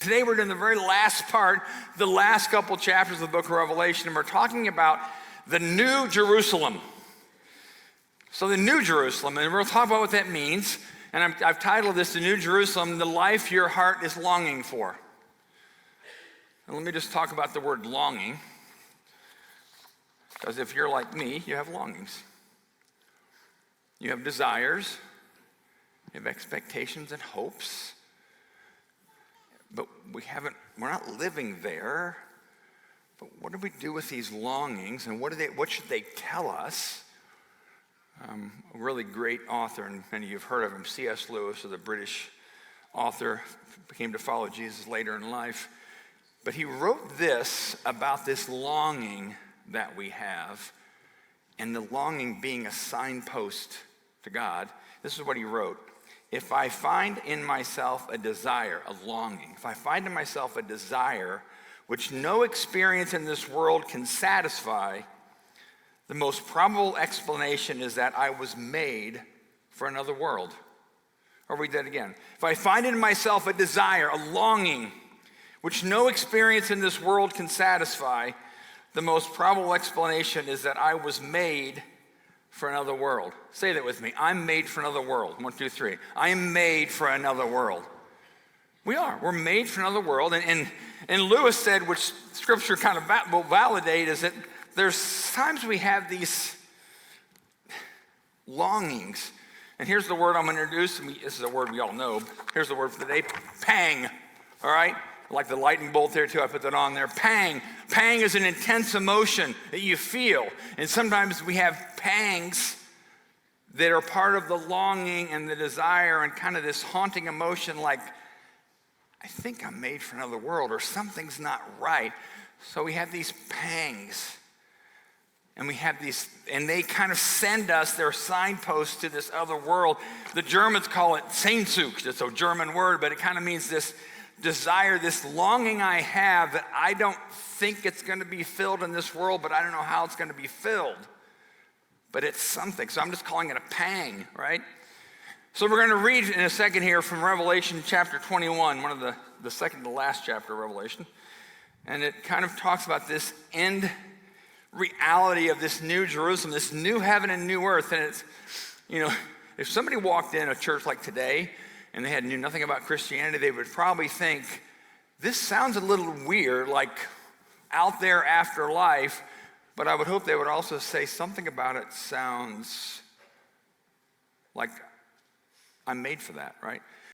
Today we're doing the very last part, the last couple chapters of the book of Revelation, and we're talking about the New Jerusalem. So the New Jerusalem, and we'll talk about what that means. And I've titled this, The New Jerusalem, the life your heart is longing for. And let me just talk about the word longing, because if you're like me, you have longings. You have desires, you have expectations and hopes. But we're not living there. But what do we do with these longings, and what should they tell us? A really great author, and many of you have heard of him, C.S. Lewis, the British author, came to follow Jesus later in life. But he wrote this about this longing that we have, and the longing being a signpost to God. This is what he wrote. If I find in myself a desire, a longing, if I find in myself a desire which no experience in this world can satisfy, the most probable explanation is that I was made for another world. I'll read that again. If I find in myself a desire, a longing, which no experience in this world can satisfy, the most probable explanation is that I was made for another world. Say that with me. I'm made for another world. 1, 2, 3. I am made for another world. We are. We're made for another world. And Lewis said, which Scripture kind of will validate, is that there's times we have these longings. And here's the word I'm going to introduce. This is a word we all know. Here's the word for today. Pang. All right? Like the lightning bolt there too, I put that on there. Pang. Pang is an intense emotion that you feel. And sometimes we have pangs that are part of the longing and the desire and kind of this haunting emotion like, I think I'm made for another world, or something's not right. So we have these pangs. And we have these, and they kind of send us their signposts to this other world. The Germans call it Sehnsucht. It's a German word, but it kind of means this desire, this longing I have that I don't think it's going to be filled in this world, but I don't know how it's going to be filled. But it's something. So I'm just calling it a pang, right? So we're going to read in a second here from Revelation chapter 21, one of the second to last chapter of Revelation. And it kind of talks about this end reality of this new Jerusalem, this new heaven and new earth. And it's, if somebody walked in a church like today and they knew nothing about Christianity, they would probably think, this sounds a little weird, like out there after life, but I would hope they would also say something about it sounds like I'm made for that, right?